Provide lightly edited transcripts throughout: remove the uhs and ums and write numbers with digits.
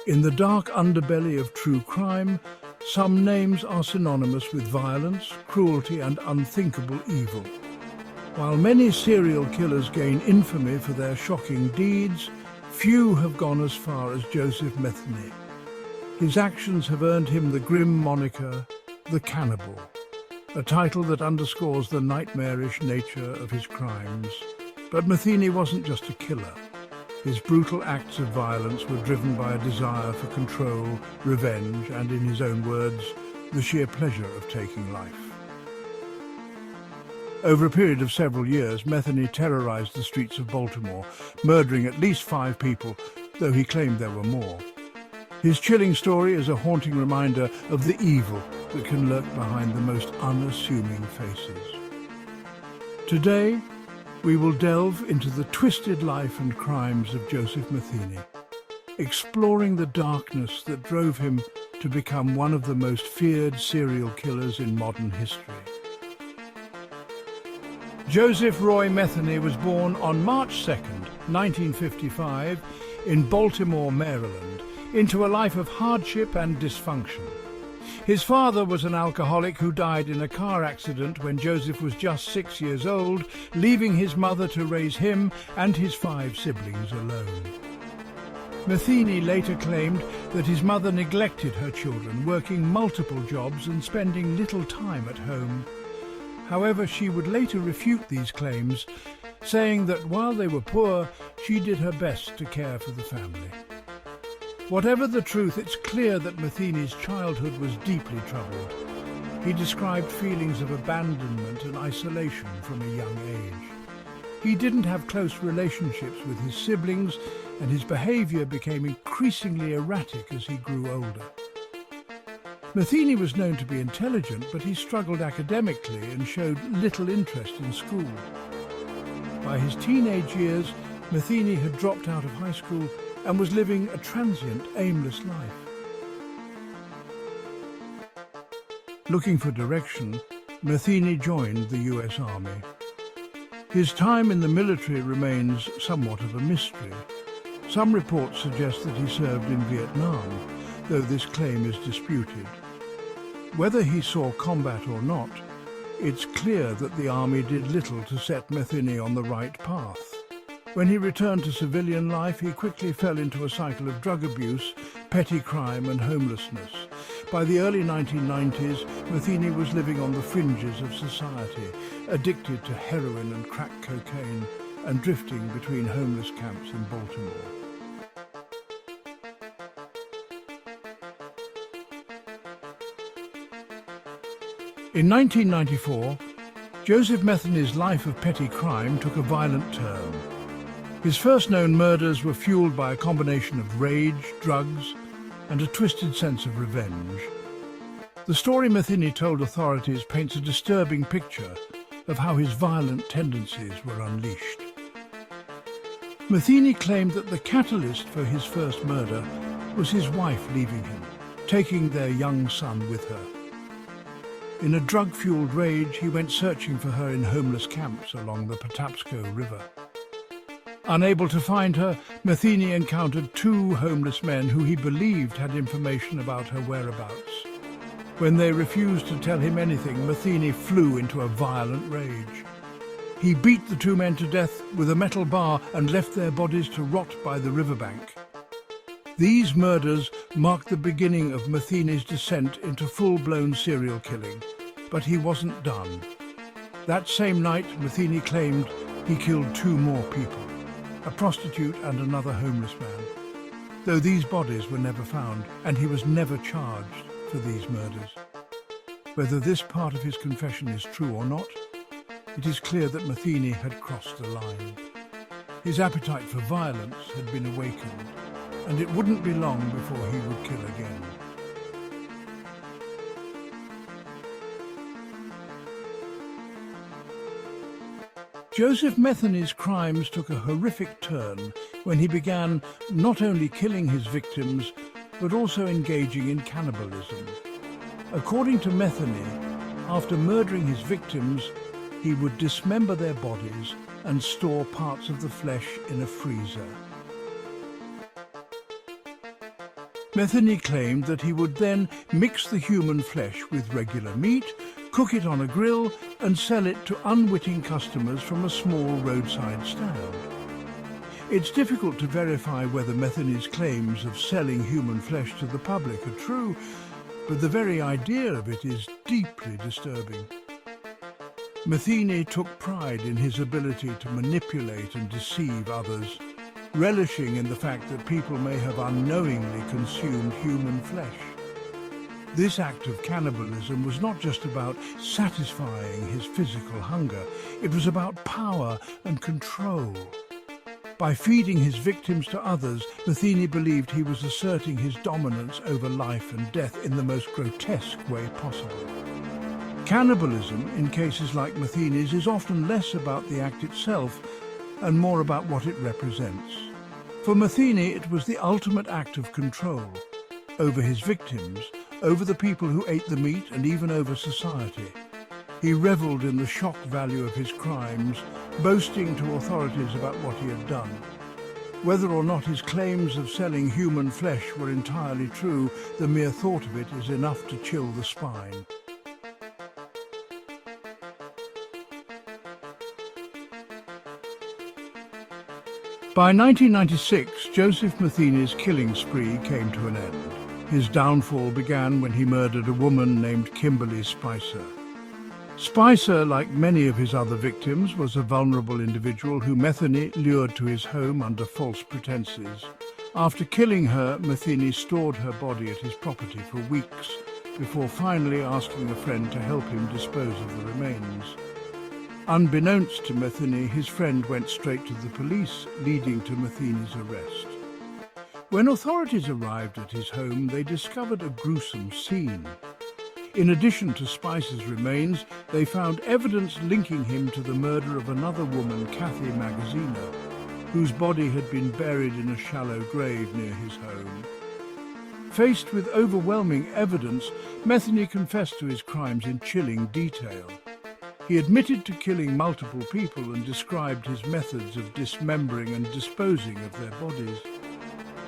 In the dark underbelly of true crime, some names are synonymous with violence, cruelty, and unthinkable evil. While many serial killers gain infamy for their shocking deeds, few have gone as far as Joseph Metheny. His actions have earned him the grim moniker, the Cannibal, a title that underscores the nightmarish nature of his crimes. But Metheny wasn't just a killer. His brutal acts of violence were driven by a desire for control, revenge, and, in his own words, the sheer pleasure of taking life. Over a period of several years, Metheny terrorized the streets of Baltimore, murdering at least 5 people, though he claimed there were more. His chilling story is a haunting reminder of the evil that can lurk behind the most unassuming faces. Today, we will delve into the twisted life and crimes of Joseph Metheny, exploring the darkness that drove him to become one of the most feared serial killers in modern history. Joseph Roy Metheny was born on March 2nd, 1955, in Baltimore, Maryland, into a life of hardship and dysfunction. His father was an alcoholic who died in a car accident when Joseph was just 6 years old, leaving his mother to raise him and his 5 siblings alone. Metheny later claimed that his mother neglected her children, working multiple jobs and spending little time at home. However, she would later refute these claims, saying that while they were poor, she did her best to care for the family. Whatever the truth, it's clear that Metheny's childhood was deeply troubled. He described feelings of abandonment and isolation from a young age. He didn't have close relationships with his siblings, and his behavior became increasingly erratic as he grew older. Metheny was known to be intelligent, but he struggled academically and showed little interest in school. By his teenage years, Metheny had dropped out of high school and was living a transient, aimless life. Looking for direction, Metheny joined the US Army. His time in the military remains somewhat of a mystery. Some reports suggest that he served in Vietnam, though this claim is disputed. Whether he saw combat or not, it's clear that the Army did little to set Metheny on the right path. When he returned to civilian life, he quickly fell into a cycle of drug abuse, petty crime and homelessness. By the early 1990s, Metheny was living on the fringes of society, addicted to heroin and crack cocaine, and drifting between homeless camps in Baltimore. In 1994, Joseph Metheny's life of petty crime took a violent turn. His first known murders were fueled by a combination of rage, drugs, and a twisted sense of revenge. The story Metheny told authorities paints a disturbing picture of how his violent tendencies were unleashed. Metheny claimed that the catalyst for his first murder was his wife leaving him, taking their young son with her. In a drug-fueled rage, he went searching for her in homeless camps along the Patapsco River. Unable to find her, Metheny encountered 2 homeless men who he believed had information about her whereabouts. When they refused to tell him anything, Metheny flew into a violent rage. He beat the 2 men to death with a metal bar and left their bodies to rot by the riverbank. These murders marked the beginning of Metheny's descent into full-blown serial killing, but he wasn't done. That same night, Metheny claimed he killed 2 more people, a prostitute and another homeless man, though these bodies were never found, and he was never charged for these murders. Whether this part of his confession is true or not, it is clear that Metheny had crossed the line. His appetite for violence had been awakened, and it wouldn't be long before he would kill again. Joseph Metheny's crimes took a horrific turn when he began not only killing his victims, but also engaging in cannibalism. According to Metheny, after murdering his victims, he would dismember their bodies and store parts of the flesh in a freezer. Metheny claimed that he would then mix the human flesh with regular meat, cook it on a grill, and sell it to unwitting customers from a small roadside stand. It's difficult to verify whether Metheny's claims of selling human flesh to the public are true, but the very idea of it is deeply disturbing. Metheny took pride in his ability to manipulate and deceive others, relishing in the fact that people may have unknowingly consumed human flesh. This act of cannibalism was not just about satisfying his physical hunger, it was about power and control. By feeding his victims to others, Metheny believed he was asserting his dominance over life and death in the most grotesque way possible. Cannibalism, in cases like Metheny's, is often less about the act itself and more about what it represents. For Metheny, it was the ultimate act of control over his victims, over the people who ate the meat, and even over society. He reveled in the shock value of his crimes, boasting to authorities about what he had done. Whether or not his claims of selling human flesh were entirely true, the mere thought of it is enough to chill the spine. By 1996, Joseph Metheny's killing spree came to an end. His downfall began when he murdered a woman named Kimberly Spicer. Spicer, like many of his other victims, was a vulnerable individual who Metheny lured to his home under false pretenses. After killing her, Metheny stored her body at his property for weeks, before finally asking a friend to help him dispose of the remains. Unbeknownst to Metheny, his friend went straight to the police, leading to Metheny's arrest. When authorities arrived at his home, they discovered a gruesome scene. In addition to Spicer's remains, they found evidence linking him to the murder of another woman, Kathy Magaziner, whose body had been buried in a shallow grave near his home. Faced with overwhelming evidence, Metheny confessed to his crimes in chilling detail. He admitted to killing multiple people and described his methods of dismembering and disposing of their bodies.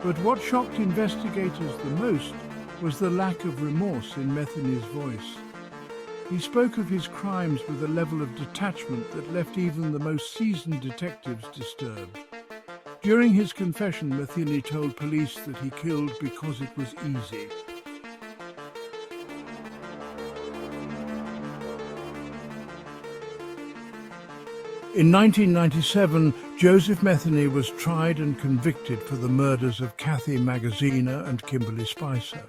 But what shocked investigators the most was the lack of remorse in Metheny's voice. He spoke of his crimes with a level of detachment that left even the most seasoned detectives disturbed. During his confession, Metheny told police that he killed because it was easy. In 1997, Joseph Metheny was tried and convicted for the murders of Kathy Magaziner and Kimberly Spicer.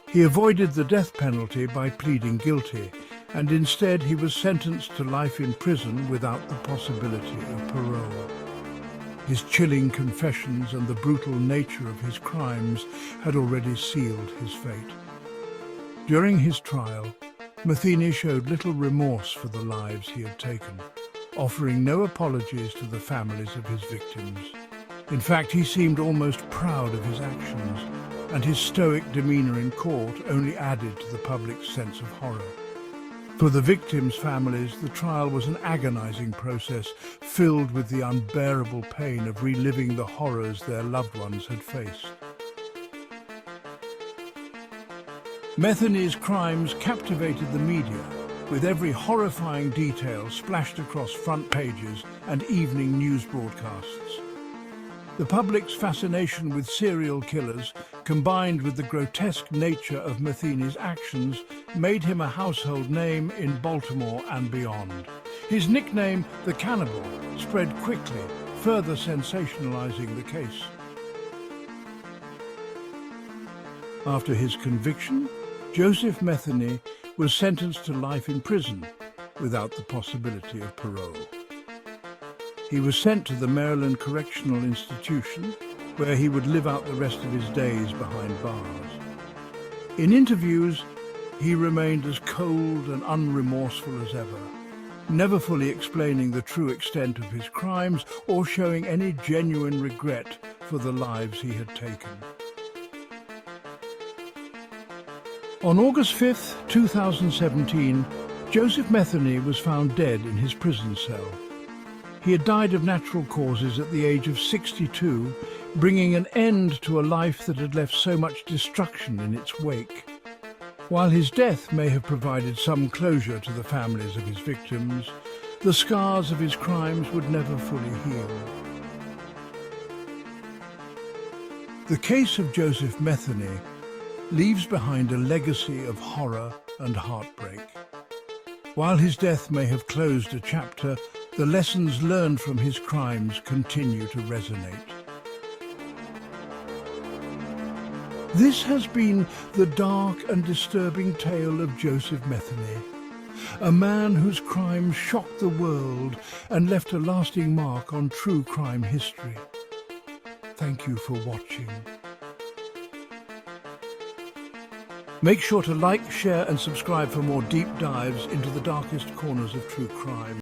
He avoided the death penalty by pleading guilty, and instead he was sentenced to life in prison without the possibility of parole. His chilling confessions and the brutal nature of his crimes had already sealed his fate. During his trial, Metheny showed little remorse for the lives he had taken, offering no apologies to the families of his victims. In fact, he seemed almost proud of his actions, and his stoic demeanor in court only added to the public's sense of horror. For the victims' families, the trial was an agonizing process filled with the unbearable pain of reliving the horrors their loved ones had faced. Metheny's crimes captivated the media, with every horrifying detail splashed across front pages and evening news broadcasts. The public's fascination with serial killers, combined with the grotesque nature of Metheny's actions, made him a household name in Baltimore and beyond. His nickname, the Cannibal, spread quickly, further sensationalizing the case. After his conviction, Joseph Metheny was sentenced to life in prison without the possibility of parole. He was sent to the Maryland Correctional Institution, where he would live out the rest of his days behind bars. In interviews, he remained as cold and unremorseful as ever, never fully explaining the true extent of his crimes or showing any genuine regret for the lives he had taken. On August 5, 2017, Joseph Metheny was found dead in his prison cell. He had died of natural causes at the age of 62, bringing an end to a life that had left so much destruction in its wake. While his death may have provided some closure to the families of his victims, the scars of his crimes would never fully heal. The case of Joseph Metheny leaves behind a legacy of horror and heartbreak. While his death may have closed a chapter, the lessons learned from his crimes continue to resonate. This has been the dark and disturbing tale of Joseph Metheny, a man whose crimes shocked the world and left a lasting mark on true crime history. Thank you for watching. Make sure to like, share and subscribe for more deep dives into the darkest corners of true crime.